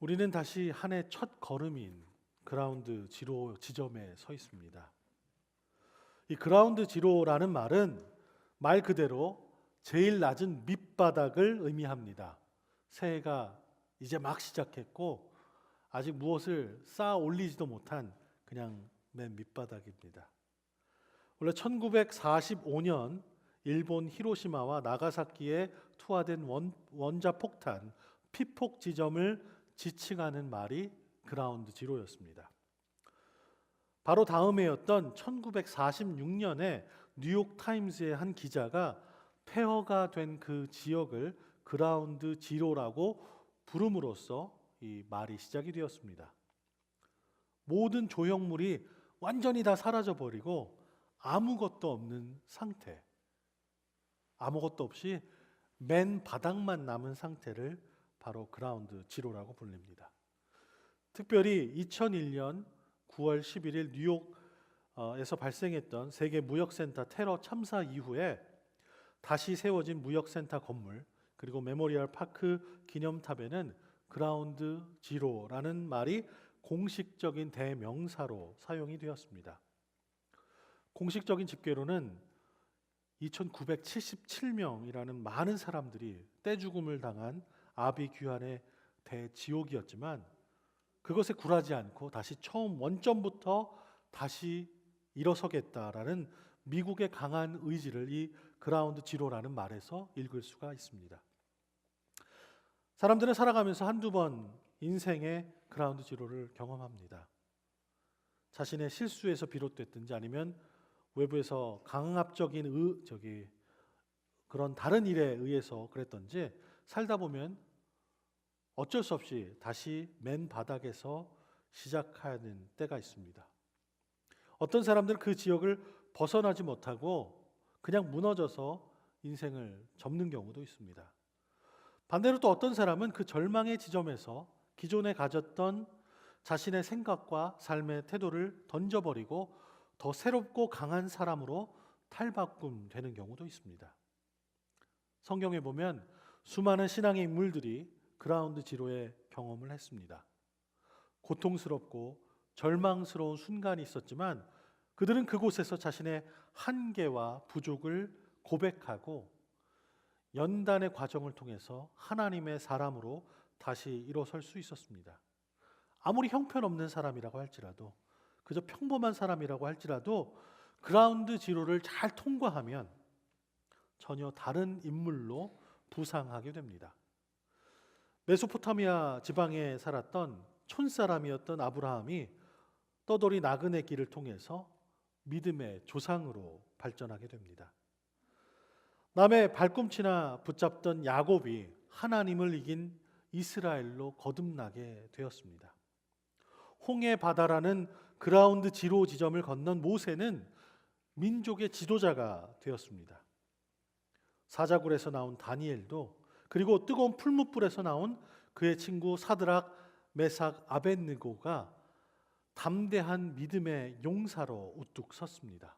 우리는 다시 한 해 첫 걸음인 그라운드 지로 지점에 서 있습니다. 이 그라운드 지로라는 말은 말 그대로 제일 낮은 밑바닥을 의미합니다. 새해가 이제 막 시작했고 아직 무엇을 쌓아 올리지도 못한 그냥 맨 밑바닥입니다. 원래 1945년 일본 히로시마와 나가사키에 투하된 원자폭탄 피폭 지점을 지칭하는 말이 그라운드 지로였습니다. 바로 다음 해였던 1946년에 뉴욕 타임스의 한 기자가 폐허가 된 그 지역을 그라운드 지로라고 부름으로써 이 말이 시작이 되었습니다. 모든 조형물이 완전히 다 사라져 버리고 아무것도 없는 상태, 아무것도 없이 맨 바닥만 남은 상태를 바로 그라운드 지로라고 불립니다. 특별히 2001년 9월 11일 뉴욕에서 발생했던 세계 무역센터 테러 참사 이후에 다시 세워진 무역센터 건물 그리고 메모리얼 파크 기념탑에는 그라운드 지로라는 말이 공식적인 대명사로 사용이 되었습니다. 공식적인 집계로는 2,977명이라는 많은 사람들이 떼죽음을 당한 아비규환의 대지옥이었지만 그것에 굴하지 않고 다시 처음 원점부터 다시 일어서겠다라는 미국의 강한 의지를 이 그라운드 지로라는 말에서 읽을 수가 있습니다. 사람들은 살아가면서 한두 번 인생의 그라운드 지로를 경험합니다. 자신의 실수에서 비롯됐든지 아니면 외부에서 강압적인 그런 다른 일에 의해서 그랬던지 살다 보면 어쩔 수 없이 다시 맨 바닥에서 시작하는 때가 있습니다. 어떤 사람들은 그 지역을 벗어나지 못하고 그냥 무너져서 인생을 접는 경우도 있습니다. 반대로 또 어떤 사람은 그 절망의 지점에서 기존에 가졌던 자신의 생각과 삶의 태도를 던져버리고 더 새롭고 강한 사람으로 탈바꿈되는 경우도 있습니다. 성경에 보면 수많은 신앙의 인물들이 그라운드 지로의 경험을 했습니다. 고통스럽고 절망스러운 순간이 있었지만 그들은 그곳에서 자신의 한계와 부족을 고백하고 연단의 과정을 통해서 하나님의 사람으로 다시 일어설 수 있었습니다. 아무리 형편없는 사람이라고 할지라도 그저 평범한 사람이라고 할지라도 그라운드 지로를 잘 통과하면 전혀 다른 인물로 부상하게 됩니다. 메소포타미아 지방에 살았던 촌사람이었던 아브라함이 떠돌이 나그네 길을 통해서 믿음의 조상으로 발전하게 됩니다. 남의 발꿈치나 붙잡던 야곱이 하나님을 이긴 이스라엘로 거듭나게 되었습니다. 홍해 바다라는 그라운드 지로 지점을 건넌 모세는 민족의 지도자가 되었습니다. 사자굴에서 나온 다니엘도 그리고 뜨거운 풀무불에서 나온 그의 친구 사드락, 메삭, 아벳느고가 담대한 믿음의 용사로 우뚝 섰습니다.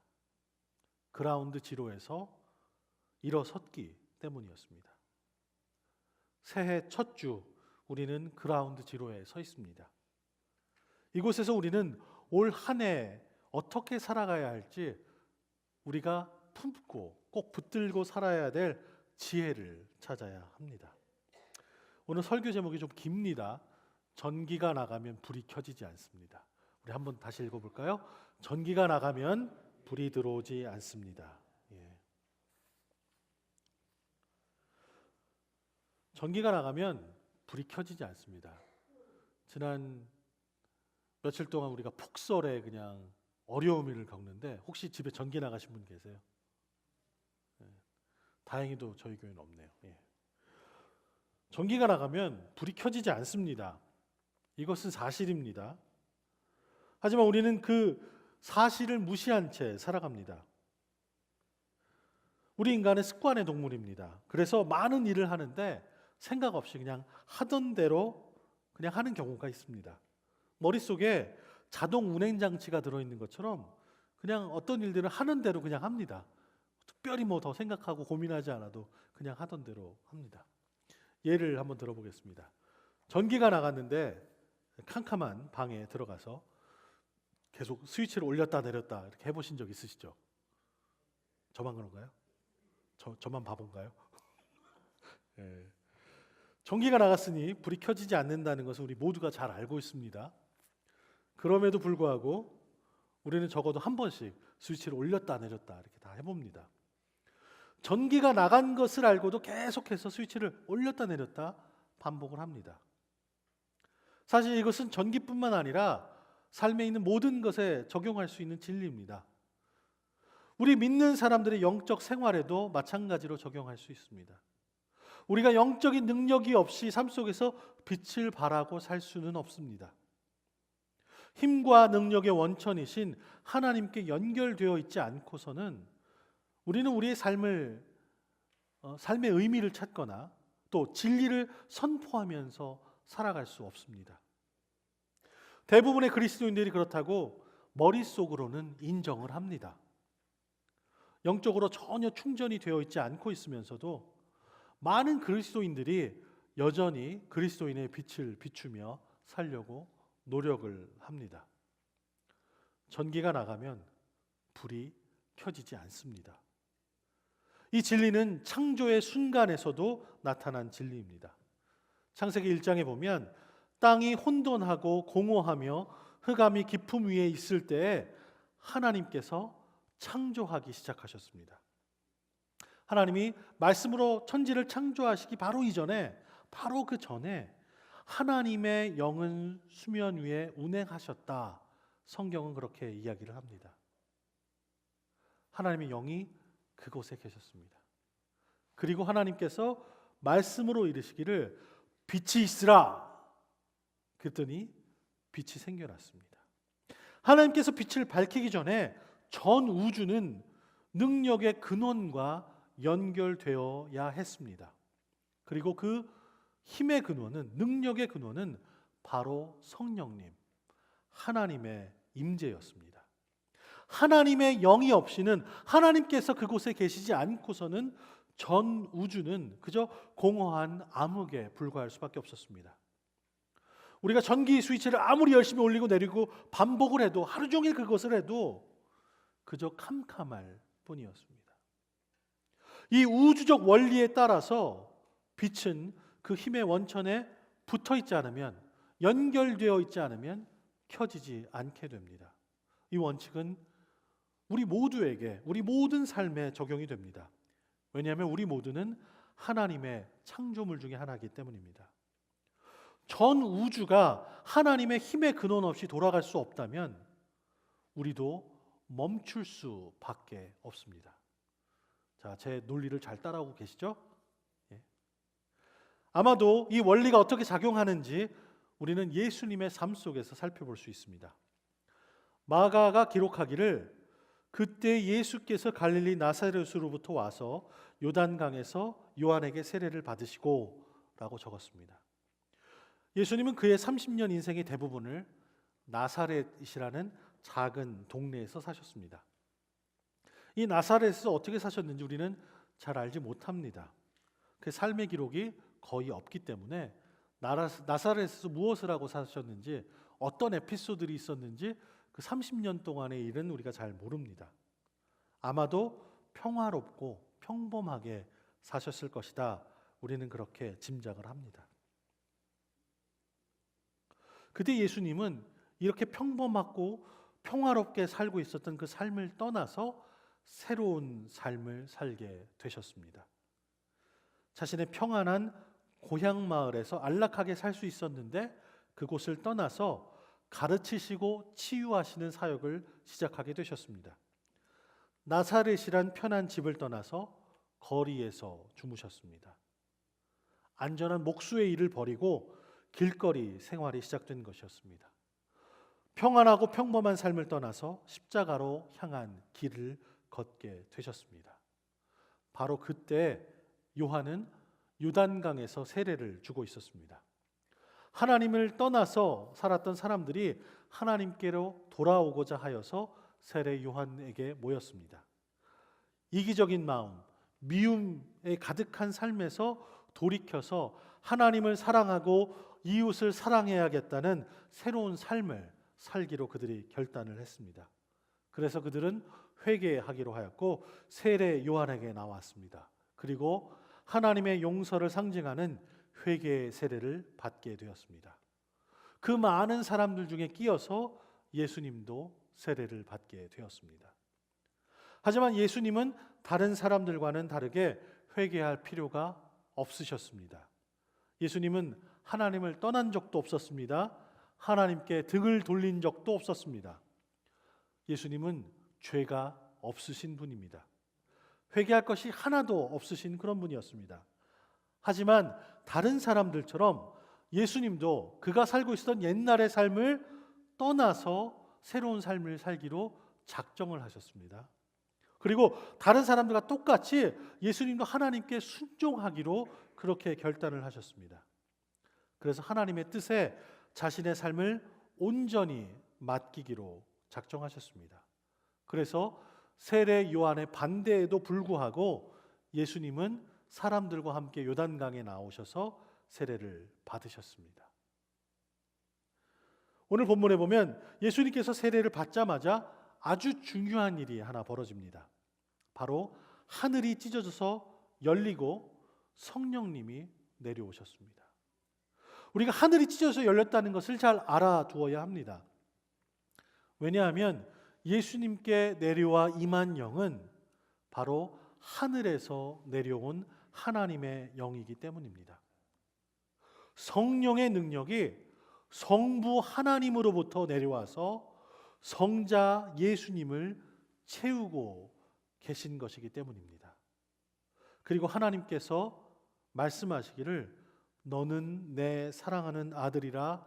그라운드 지로에서 일어섰기 때문이었습니다. 새해 첫 주 우리는 그라운드 지로에 서 있습니다. 이곳에서 우리는 올 한 해 어떻게 살아가야 할지 우리가 품고 꼭 붙들고 살아야 될 지혜를 찾아야 합니다. 오늘 설교 제목이 좀 깁니다. 전기가 나가면 불이 켜지지 않습니다. 우리 한번 다시 읽어볼까요? 전기가 나가면 불이 들어오지 않습니다. 전기가 나가면 불이 켜지지 않습니다. 지난 며칠 동안 우리가 폭설에 그냥 어려움을 겪는데 혹시 집에 전기 나가신 분 계세요? 다행히도 저희 교회는 없네요. 전기가 나가면 불이 켜지지 않습니다. 이것은 사실입니다. 하지만 우리는 그 사실을 무시한 채 살아갑니다. 우리 인간은 습관의 동물입니다. 그래서 많은 일을 하는데 생각 없이 그냥 하던 대로 그냥 하는 경우가 있습니다. 머릿속에 자동 운행 장치가 들어있는 것처럼 그냥 어떤 일들은 하는 대로 그냥 합니다. 특별히 뭐 더 생각하고 고민하지 않아도 그냥 하던 대로 합니다. 예를 한번 들어보겠습니다. 전기가 나갔는데 캄캄한 방에 들어가서 계속 스위치를 올렸다 내렸다 이렇게 해보신 적 있으시죠? 저만 그런가요? 저만 바본가요? 예. 전기가 나갔으니 불이 켜지지 않는다는 것을 우리 모두가 잘 알고 있습니다. 그럼에도 불구하고 우리는 적어도 한 번씩 스위치를 올렸다 내렸다 이렇게 다 해봅니다. 전기가 나간 것을 알고도 계속해서 스위치를 올렸다 내렸다 반복을 합니다. 사실 이것은 전기뿐만 아니라 삶에 있는 모든 것에 적용할 수 있는 진리입니다. 우리 믿는 사람들의 영적 생활에도 마찬가지로 적용할 수 있습니다. 우리가 영적인 능력이 없이 삶 속에서 빛을 발하고 살 수는 없습니다. 힘과 능력의 원천이신 하나님께 연결되어 있지 않고서는 우리는 우리의 삶의 의미를 찾거나 또 진리를 선포하면서 살아갈 수 없습니다. 대부분의 그리스도인들이 그렇다고 머릿속으로는 인정을 합니다. 영적으로 전혀 충전이 되어 있지 않고 있으면서도 많은 그리스도인들이 여전히 그리스도인의 빛을 비추며 살려고 노력을 합니다. 전기가 나가면 불이 켜지지 않습니다. 이 진리는 창조의 순간에서도 나타난 진리입니다. 창세기 1장에 보면 땅이 혼돈하고 공허하며 흑암이 깊음 위에 있을 때에 하나님께서 창조하기 시작하셨습니다. 하나님이 말씀으로 천지를 창조하시기 바로 이전에, 바로 그 전에 하나님의 영은 수면 위에 운행하셨다. 성경은 그렇게 이야기를 합니다. 하나님의 영이 그곳에 계셨습니다. 그리고 하나님께서 말씀으로 이르시기를 빛이 있으라. 그랬더니 빛이 생겨났습니다. 하나님께서 빛을 밝히기 전에 전 우주는 능력의 근원과 연결되어야 했습니다. 그리고 그 힘의 근원은, 능력의 근원은 바로 성령님, 하나님의 임재였습니다. 하나님의 영이 없이는, 하나님께서 그곳에 계시지 않고서는 전 우주는 그저 공허한 암흑에 불과할 수밖에 없었습니다. 우리가 전기 스위치를 아무리 열심히 올리고 내리고 반복을 해도, 하루 종일 그것을 해도 그저 캄캄할 뿐이었습니다. 이 우주적 원리에 따라서 빛은 그 힘의 원천에 붙어 있지 않으면, 연결되어 있지 않으면 켜지지 않게 됩니다. 이 원칙은 우리 모두에게, 우리 모든 삶에 적용이 됩니다. 왜냐하면 우리 모두는 하나님의 창조물 중에 하나이기 때문입니다. 전 우주가 하나님의 힘의 근원 없이 돌아갈 수 없다면 우리도 멈출 수밖에 없습니다. 자, 제 논리를 잘 따라오고 계시죠? 예. 아마도 이 원리가 어떻게 작용하는지 우리는 예수님의 삶 속에서 살펴볼 수 있습니다. 마가가 기록하기를 그때 예수께서 갈릴리 나사렛으로부터 와서 요단강에서 요한에게 세례를 받으시고 라고 적었습니다. 예수님은 그의 30년 인생의 대부분을 나사렛이라는 작은 동네에서 사셨습니다. 이 나사렛에서 어떻게 사셨는지 우리는 잘 알지 못합니다. 그 삶의 기록이 거의 없기 때문에 나사렛에서 무엇을 하고 사셨는지, 어떤 에피소드들이 있었는지 그 30년 동안의 일은 우리가 잘 모릅니다. 아마도 평화롭고 평범하게 사셨을 것이다. 우리는 그렇게 짐작을 합니다. 그때 예수님은 이렇게 평범하고 평화롭게 살고 있었던 그 삶을 떠나서 새로운 삶을 살게 되셨습니다. 자신의 평안한 고향 마을에서 안락하게 살 수 있었는데 그곳을 떠나서 가르치시고 치유하시는 사역을 시작하게 되셨습니다. 나사렛이란 편한 집을 떠나서 거리에서 주무셨습니다. 안전한 목수의 일을 버리고 길거리 생활이 시작된 것이었습니다. 평안하고 평범한 삶을 떠나서 십자가로 향한 길을 걷게 되셨습니다. 바로 그때 요한은 요단강에서 세례를 주고 있었습니다. 하나님을 떠나서 살았던 사람들이 하나님께로 돌아오고자 하여서 세례 요한에게 모였습니다. 이기적인 마음, 미움에 가득한 삶에서 돌이켜서 하나님을 사랑하고 이웃을 사랑해야겠다는 새로운 삶을 살기로 그들이 결단을 했습니다. 그래서 그들은 회개하기로 하였고 세례 요한에게 나왔습니다. 그리고 하나님의 용서를 상징하는 회개의 세례를 받게 되었습니다. 그 많은 사람들 중에 끼어서 예수님도 세례를 받게 되었습니다. 하지만 예수님은 다른 사람들과는 다르게 회개할 필요가 없으셨습니다. 예수님은 하나님을 떠난 적도 없었습니다. 하나님께 등을 돌린 적도 없었습니다. 예수님은 죄가 없으신 분입니다. 회개할 것이 하나도 없으신 그런 분이었습니다. 하지만 다른 사람들처럼 예수님도 그가 살고 있었던 옛날의 삶을 떠나서 새로운 삶을 살기로 작정을 하셨습니다. 그리고 다른 사람들과 똑같이 예수님도 하나님께 순종하기로 그렇게 결단을 하셨습니다. 그래서 하나님의 뜻에 자신의 삶을 온전히 맡기기로 작정하셨습니다. 그래서 세례 요한의 반대에도 불구하고 예수님은 사람들과 함께 요단강에 나오셔서 세례를 받으셨습니다. 오늘 본문에 보면 예수님께서 세례를 받자마자 아주 중요한 일이 하나 벌어집니다. 바로 하늘이 찢어져서 열리고 성령님이 내려오셨습니다. 우리가 하늘이 찢어져서 열렸다는 것을 잘 알아두어야 합니다. 왜냐하면 예수님께 내려와 임한 영은 바로 하늘에서 내려온 하나님의 영이기 때문입니다. 성령의 능력이 성부 하나님으로부터 내려와서 성자 예수님을 채우고 계신 것이기 때문입니다. 그리고 하나님께서 말씀하시기를 너는 내 사랑하는 아들이라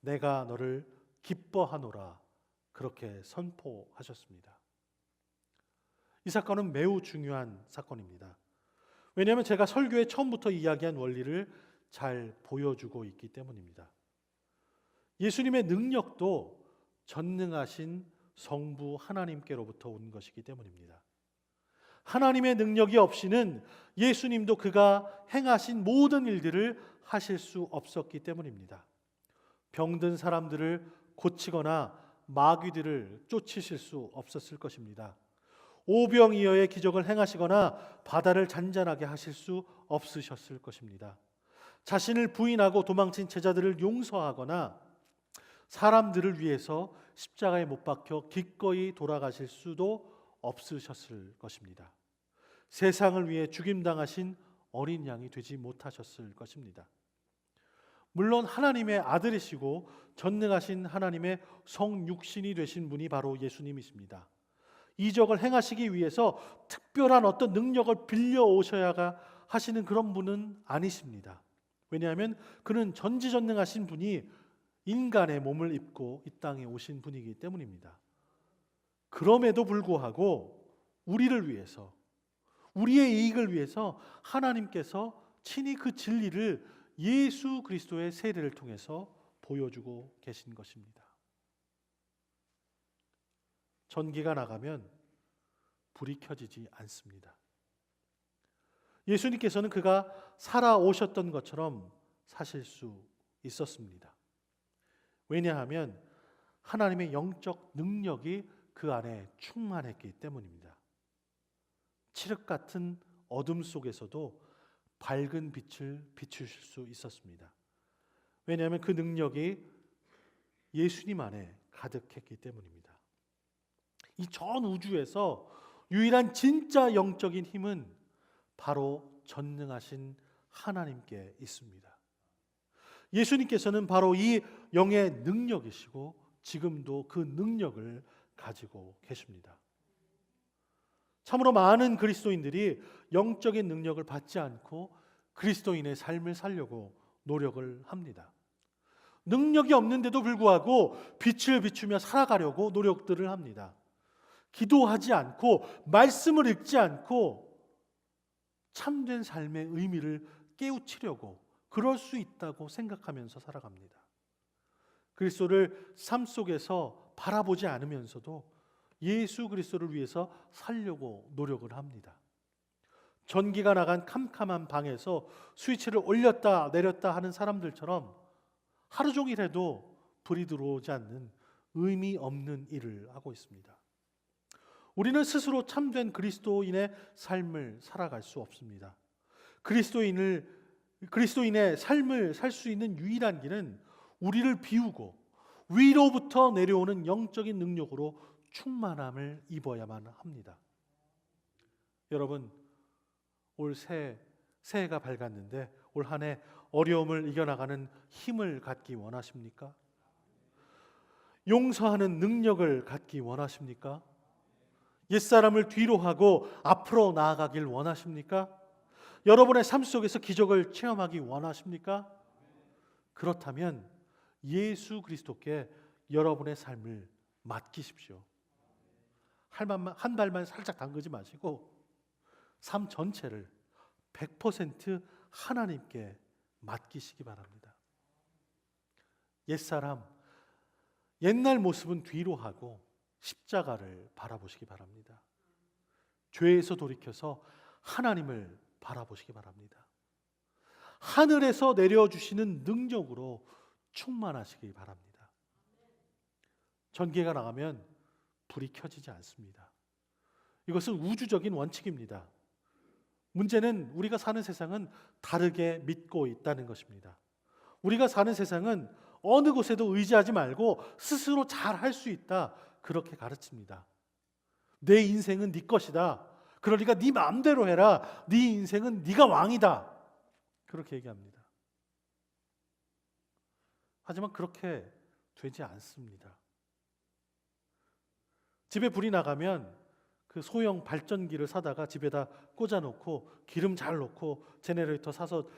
내가 너를 기뻐하노라 그렇게 선포하셨습니다. 이 사건은 매우 중요한 사건입니다. 왜냐하면 제가 설교에 처음부터 이야기한 원리를 잘 보여주고 있기 때문입니다. 예수님의 능력도 전능하신 성부 하나님께로부터 온 것이기 때문입니다. 하나님의 능력이 없이는 예수님도 그가 행하신 모든 일들을 하실 수 없었기 때문입니다. 병든 사람들을 고치거나 마귀들을 쫓으실 수 없었을 것입니다. 오병이어의 기적을 행하시거나 바다를 잔잔하게 하실 수 없으셨을 것입니다. 자신을 부인하고 도망친 제자들을 용서하거나 사람들을 위해서 십자가에 못 박혀 기꺼이 돌아가실 수도 없으셨을 것입니다. 세상을 위해 죽임당하신 어린 양이 되지 못하셨을 것입니다. 물론 하나님의 아들이시고 전능하신 하나님의 성육신이 되신 분이 바로 예수님이십니다. 이적을 행하시기 위해서 특별한 어떤 능력을 빌려 오셔야 하시는 그런 분은 아니십니다. 왜냐하면 그는 전지전능하신 분이 인간의 몸을 입고 이 땅에 오신 분이기 때문입니다. 그럼에도 불구하고 우리를 위해서, 우리의 이익을 위해서 하나님께서 친히 그 진리를 예수 그리스도의 세례를 통해서 보여주고 계신 것입니다. 전기가 나가면 불이 켜지지 않습니다. 예수님께서는 그가 살아오셨던 것처럼 사실 수 있었습니다. 왜냐하면 하나님의 영적 능력이 그 안에 충만했기 때문입니다. 칠흑 같은 어둠 속에서도 밝은 빛을 비추실 수 있었습니다. 왜냐하면 그 능력이 예수님 안에 가득했기 때문입니다. 이 전 우주에서 유일한 진짜 영적인 힘은 바로 전능하신 하나님께 있습니다. 예수님께서는 바로 이 영의 능력이시고 지금도 그 능력을 가지고 계십니다. 참으로 많은 그리스도인들이 영적인 능력을 받지 않고 그리스도인의 삶을 살려고 노력을 합니다. 능력이 없는데도 불구하고 빛을 비추며 살아가려고 노력들을 합니다. 기도하지 않고 말씀을 읽지 않고 참된 삶의 의미를 깨우치려고 그럴 수 있다고 생각하면서 살아갑니다. 그리스도를 삶 속에서 바라보지 않으면서도 예수 그리스도를 위해서 살려고 노력을 합니다. 전기가 나간 캄캄한 방에서 스위치를 올렸다 내렸다 하는 사람들처럼 하루 종일 해도 불이 들어오지 않는 의미 없는 일을 하고 있습니다. 우리는 스스로 참된 그리스도인의 삶을 살아갈 수 없습니다. 그리스도인의 삶을 살 수 있는 유일한 길은 우리를 비우고 위로부터 내려오는 영적인 능력으로 충만함을 입어야만 합니다. 여러분, 올 새해가 밝았는데 올 한 해 어려움을 이겨나가는 힘을 갖기 원하십니까? 용서하는 능력을 갖기 원하십니까? 옛사람을 뒤로 하고 앞으로 나아가길 원하십니까? 여러분의 삶 속에서 기적을 체험하기 원하십니까? 그렇다면 예수 그리스도께 여러분의 삶을 맡기십시오. 한 발만 살짝 담그지 마시고 삶 전체를 100% 하나님께 맡기시기 바랍니다. 옛사람, 옛날 모습은 뒤로 하고 십자가를 바라보시기 바랍니다. 죄에서 돌이켜서 하나님을 바라보시기 바랍니다. 하늘에서 내려주시는 능력으로 충만하시기 바랍니다. 전기가 나가면 불이 켜지지 않습니다. 이것은 우주적인 원칙입니다. 문제는 우리가 사는 세상은 다르게 믿고 있다는 것입니다. 우리가 사는 세상은 어느 곳에도 의지하지 말고 스스로 잘 할 수 있다, 그렇게 가르칩니다. 내 인생은 네 것이다. 그러니까 네 마음대로 해라. 네 인생은 네가 왕이다. 그렇게 얘기합니다. 하지만 그렇게 되지 않습니다. 집에 불이 나가면 그 소형 발전기를 사다가 집에다 꽂아놓고 기름 잘 넣고 제네레이터 사서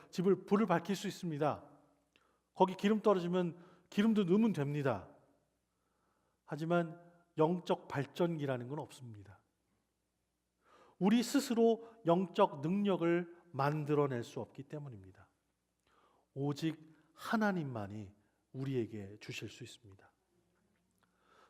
불을 밝힐 수 있습니다. 거기 기름 떨어지면 기름도 넣으면 됩니다. 하지만 영적 발전기라는 건 없습니다. 우리 스스로 영적 능력을 만들어낼 수 없기 때문입니다. 오직 하나님만이 우리에게 주실 수 있습니다.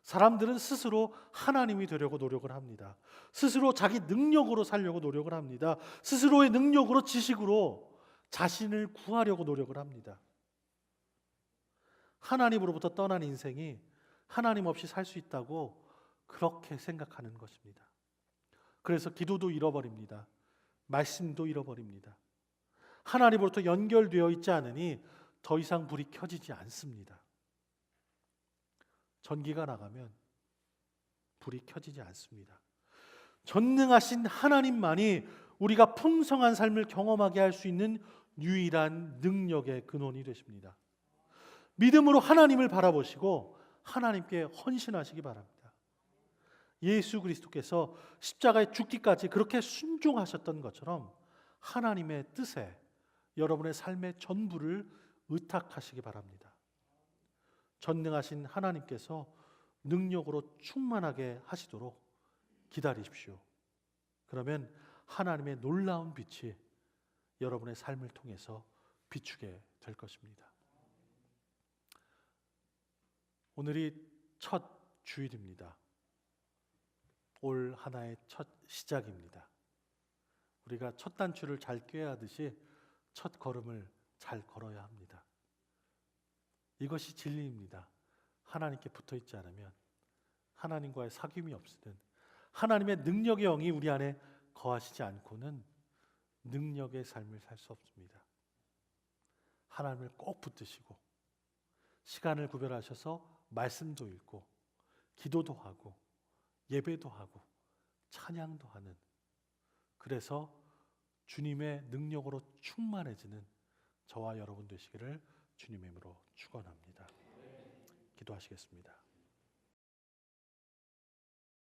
사람들은 스스로 하나님이 되려고 노력을 합니다. 스스로 자기 능력으로 살려고 노력을 합니다. 스스로의 능력으로, 지식으로 자신을 구하려고 노력을 합니다. 하나님으로부터 떠난 인생이 하나님 없이 살 수 있다고 그렇게 생각하는 것입니다. 그래서 기도도 잃어버립니다. 말씀도 잃어버립니다. 하나님으로부터 연결되어 있지 않으니 더 이상 불이 켜지지 않습니다. 전기가 나가면 불이 켜지지 않습니다. 전능하신 하나님만이 우리가 풍성한 삶을 경험하게 할 수 있는 유일한 능력의 근원이 되십니다. 믿음으로 하나님을 바라보시고 하나님께 헌신하시기 바랍니다. 예수 그리스도께서 십자가에 죽기까지 그렇게 순종하셨던 것처럼 하나님의 뜻에 여러분의 삶의 전부를 의탁하시기 바랍니다. 전능하신 하나님께서 능력으로 충만하게 하시도록 기다리십시오. 그러면 하나님의 놀라운 빛이 여러분의 삶을 통해서 비추게 될 것입니다. 오늘이 첫 주일입니다. 올 하나의 첫 시작입니다. 우리가 첫 단추를 잘 꿰야 하듯이 첫 걸음을 잘 걸어야 합니다. 이것이 진리입니다. 하나님께 붙어 있지 않으면, 하나님과의 사귐이 없으면, 하나님의 능력의 영이 우리 안에 거하시지 않고는 능력의 삶을 살 수 없습니다. 하나님을 꼭 붙드시고 시간을 구별하셔서 말씀도 읽고 기도도 하고 예배도 하고 찬양도 하는, 그래서 주님의 능력으로 충만해지는 저와 여러분 되시기를 주님의 이름으로 축원합니다. 기도하시겠습니다.